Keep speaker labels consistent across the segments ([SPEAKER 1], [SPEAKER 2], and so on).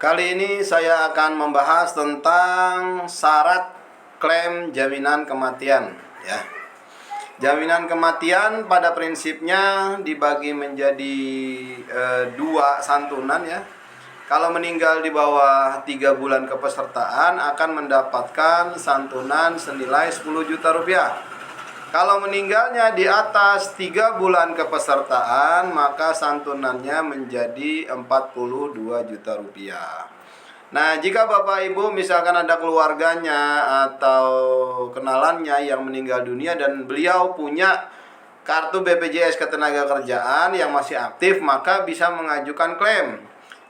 [SPEAKER 1] Kali ini saya akan membahas tentang syarat klaim jaminan kematian ya. Jaminan kematian pada prinsipnya dibagi menjadi dua santunan ya. Kalau meninggal di bawah 3 bulan kepesertaan akan mendapatkan santunan senilai 10 juta rupiah. Kalau meninggalnya di atas 3 bulan kepesertaan, maka santunannya menjadi 42 juta rupiah. Nah, jika Bapak Ibu misalkan ada keluarganya atau kenalannya yang meninggal dunia dan beliau punya kartu BPJS Ketenagakerjaan yang masih aktif, maka bisa mengajukan klaim.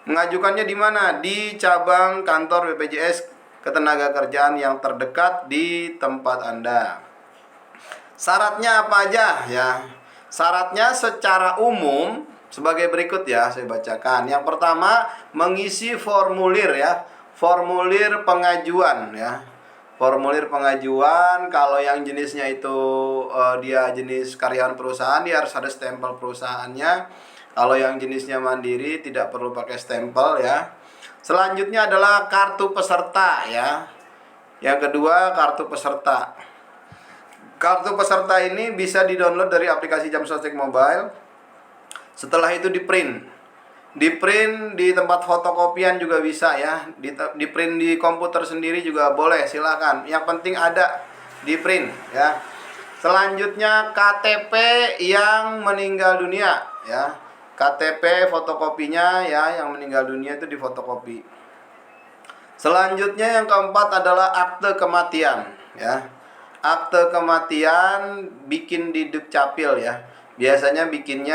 [SPEAKER 1] Mengajukannya di mana? Di cabang kantor BPJS Ketenagakerjaan yang terdekat di tempat Anda. Syaratnya apa aja ya? Syaratnya secara umum sebagai berikut ya, saya bacakan. Yang pertama, mengisi formulir ya. Formulir pengajuan ya. Formulir pengajuan kalau yang jenisnya itu dia jenis karyawan perusahaan, dia harus ada stempel perusahaannya. Kalau yang jenisnya mandiri tidak perlu pakai stempel ya. Selanjutnya adalah kartu peserta ya. Yang kedua, kartu peserta. Kartu peserta ini bisa di-download dari aplikasi Jam Sostek Mobile. Setelah itu di-print. Di-print di tempat fotokopian juga bisa ya. Di-print di komputer sendiri juga boleh, silakan. Yang penting ada di-print ya. Selanjutnya KTP yang meninggal dunia ya. KTP fotokopinya ya, yang meninggal dunia itu difotokopi. Selanjutnya yang keempat adalah akte kematian ya. Akte kematian bikin di Dukcapil ya. Biasanya bikin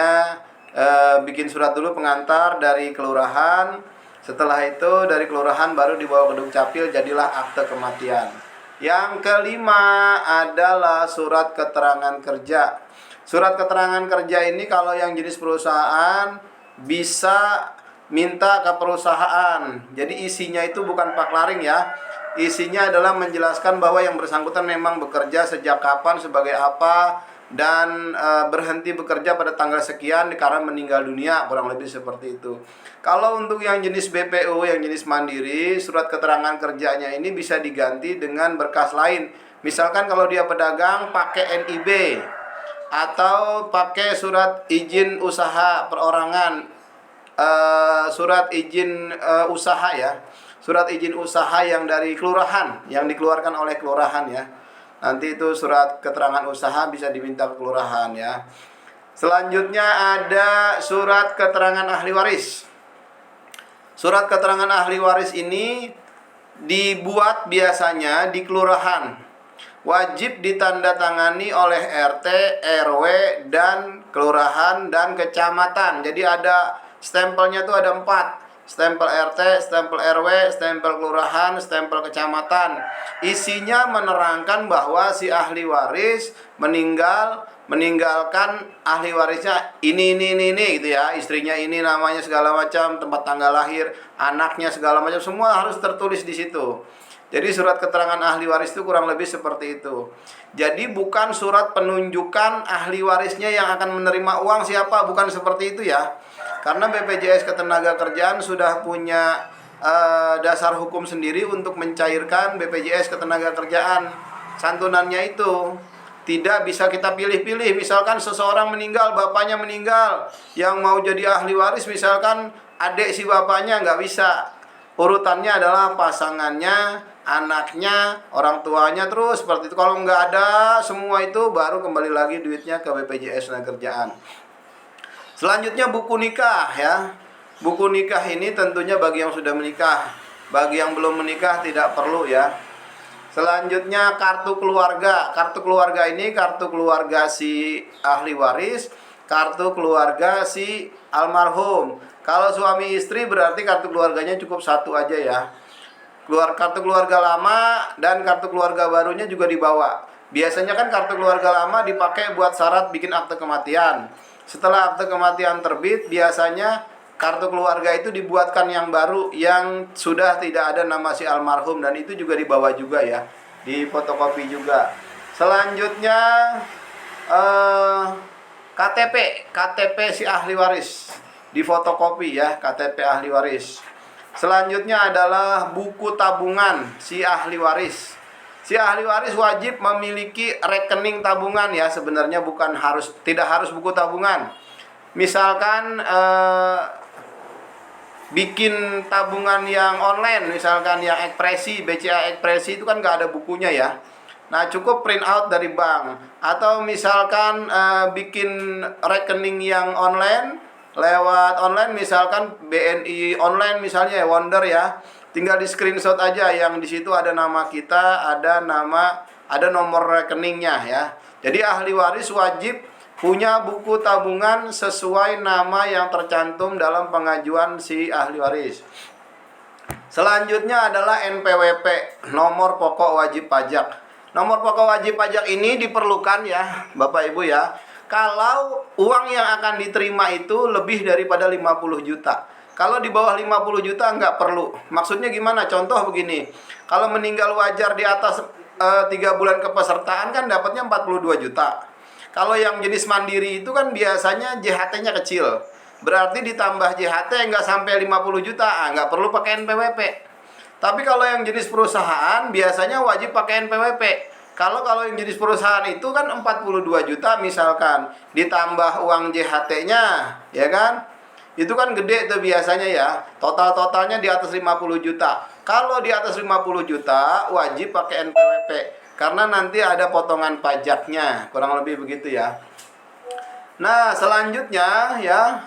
[SPEAKER 1] surat dulu pengantar dari kelurahan. Setelah itu dari kelurahan baru dibawa ke Dukcapil, jadilah akte kematian. Yang kelima adalah surat keterangan kerja. Surat keterangan kerja ini kalau yang jenis perusahaan bisa minta ke perusahaan. Jadi isinya itu bukan paklaring ya. Isinya adalah menjelaskan bahwa yang bersangkutan memang bekerja sejak kapan, sebagai apa, dan berhenti bekerja pada tanggal sekian karena meninggal dunia, kurang lebih seperti itu. Kalau untuk yang jenis BPO, yang jenis mandiri, surat keterangan kerjanya ini bisa diganti dengan berkas lain. Misalkan kalau dia pedagang pakai NIB atau pakai surat izin usaha perorangan, surat izin usaha ya. Surat izin usaha yang dari kelurahan, yang dikeluarkan oleh kelurahan ya. Nanti itu surat keterangan usaha bisa diminta ke kelurahan ya. Selanjutnya ada surat keterangan ahli waris. Surat keterangan ahli waris ini dibuat biasanya di kelurahan. Wajib ditandatangani oleh RT, RW, dan kelurahan dan kecamatan. Jadi ada stempelnya tuh ada 4. Stempel RT, stempel RW, stempel kelurahan, stempel kecamatan. Isinya menerangkan bahwa si ahli waris meninggalkan ahli warisnya ini gitu ya. Istrinya ini, namanya segala macam, tempat tanggal lahir, anaknya segala macam, semua harus tertulis di situ. Jadi surat keterangan ahli waris itu kurang lebih seperti itu. Jadi bukan surat penunjukan ahli warisnya yang akan menerima uang siapa, bukan seperti itu ya. Karena BPJS Ketenagakerjaan sudah punya dasar hukum sendiri untuk mencairkan BPJS Ketenagakerjaan. Santunannya itu tidak bisa kita pilih-pilih. Misalkan seseorang meninggal, bapaknya meninggal, yang mau jadi ahli waris misalkan adik si bapaknya, nggak bisa. Urutannya adalah pasangannya, anaknya, orang tuanya, terus seperti itu. Kalau nggak ada semua itu, baru kembali lagi duitnya ke BPJS Ketenagakerjaan. Selanjutnya buku nikah ya. Buku nikah ini tentunya bagi yang sudah menikah. Bagi yang belum menikah tidak perlu ya. Selanjutnya kartu keluarga. Kartu keluarga ini kartu keluarga si ahli waris, kartu keluarga si almarhum. Kalau suami istri berarti kartu keluarganya cukup satu aja ya. Kartu keluarga lama dan kartu keluarga barunya juga dibawa. Biasanya kan kartu keluarga lama dipakai buat syarat bikin akte kematian. Setelah akte kematian terbit, biasanya kartu keluarga itu dibuatkan yang baru yang sudah tidak ada nama si almarhum, dan itu juga dibawa juga ya, di fotokopi juga. Selanjutnya KTP si ahli waris, di fotokopi ya, KTP ahli waris. Selanjutnya adalah buku tabungan si ahli waris. Si ahli waris wajib memiliki rekening tabungan ya, sebenarnya tidak harus buku tabungan. Misalkan bikin tabungan yang online, misalkan yang ekspresi, BCA ekspresi itu kan nggak ada bukunya ya. Nah, cukup print out dari bank. Atau misalkan bikin rekening yang online, lewat online, misalkan BNI online misalnya ya, Wonder ya. Tinggal di screenshot aja, yang di situ ada nama kita, ada nomor rekeningnya ya. Jadi ahli waris wajib punya buku tabungan sesuai nama yang tercantum dalam pengajuan si ahli waris. Selanjutnya adalah NPWP, nomor pokok wajib pajak. Nomor pokok wajib pajak ini diperlukan ya, Bapak Ibu ya, kalau uang yang akan diterima itu lebih daripada 50 juta. Kalau di bawah 50 juta nggak perlu. Maksudnya gimana? Contoh begini, kalau meninggal wajar di atas 3 bulan kepesertaan kan dapatnya 42 juta. Kalau yang jenis mandiri itu kan biasanya JHT-nya kecil. Berarti ditambah JHT nggak sampai 50 juta, nggak perlu pakai NPWP. Tapi kalau yang jenis perusahaan biasanya wajib pakai NPWP. Kalau yang jenis perusahaan itu kan 42 juta misalkan, ditambah uang JHT-nya, ya kan? Itu kan gede tuh biasanya ya. Totalnya di atas 50 juta. Kalau di atas 50 juta wajib pakai NPWP karena nanti ada potongan pajaknya, kurang lebih begitu ya. Nah, selanjutnya ya,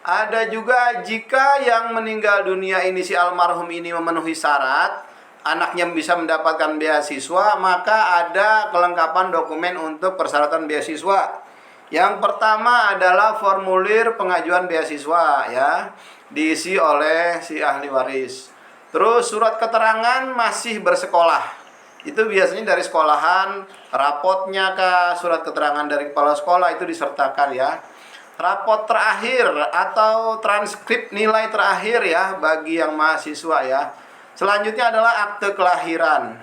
[SPEAKER 1] ada juga jika yang meninggal dunia ini si almarhum ini memenuhi syarat anaknya bisa mendapatkan beasiswa, maka ada kelengkapan dokumen untuk persyaratan beasiswa. Yang pertama adalah formulir pengajuan beasiswa ya, diisi oleh si ahli waris. Terus surat keterangan masih bersekolah. Itu biasanya dari sekolahan, rapotnya kah, surat keterangan dari kepala sekolah itu disertakan ya. Rapot terakhir atau transkrip nilai terakhir ya bagi yang mahasiswa ya. Selanjutnya adalah akte kelahiran.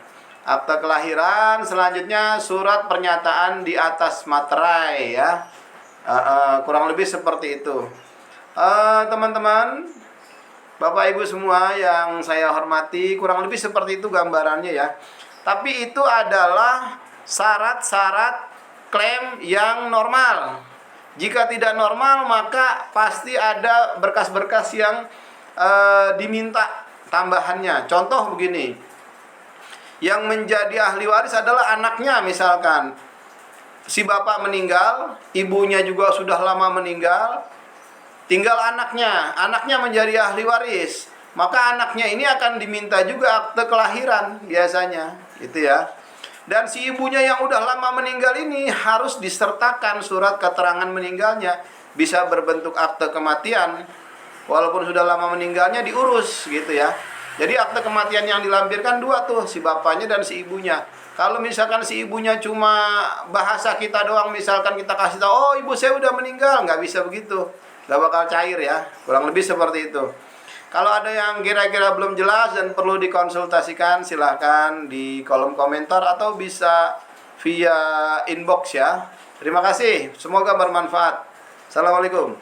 [SPEAKER 1] Akte kelahiran, selanjutnya surat pernyataan di atas materai ya. Kurang lebih seperti itu. Teman-teman, Bapak Ibu semua yang saya hormati, kurang lebih seperti itu gambarannya ya. Tapi itu adalah syarat-syarat klaim yang normal. Jika tidak normal, maka pasti ada berkas-berkas yang diminta tambahannya. Contoh begini, yang menjadi ahli waris adalah anaknya misalkan. Si bapak meninggal, ibunya juga sudah lama meninggal, tinggal anaknya menjadi ahli waris. Maka anaknya ini akan diminta juga akte kelahiran biasanya, gitu ya. Dan si ibunya yang udah lama meninggal ini harus disertakan surat keterangan meninggalnya, bisa berbentuk akte kematian. Walaupun sudah lama meninggalnya diurus gitu ya. Jadi akte kematian yang dilampirkan dua tuh, si bapaknya dan si ibunya. Kalau misalkan si ibunya cuma bahasa kita doang, misalkan kita kasih tahu, oh ibu saya udah meninggal, nggak bisa begitu, nggak bakal cair ya. Kurang lebih seperti itu. Kalau ada yang kira-kira belum jelas dan perlu dikonsultasikan, silahkan di kolom komentar atau bisa via inbox ya. Terima kasih, semoga bermanfaat. Assalamualaikum.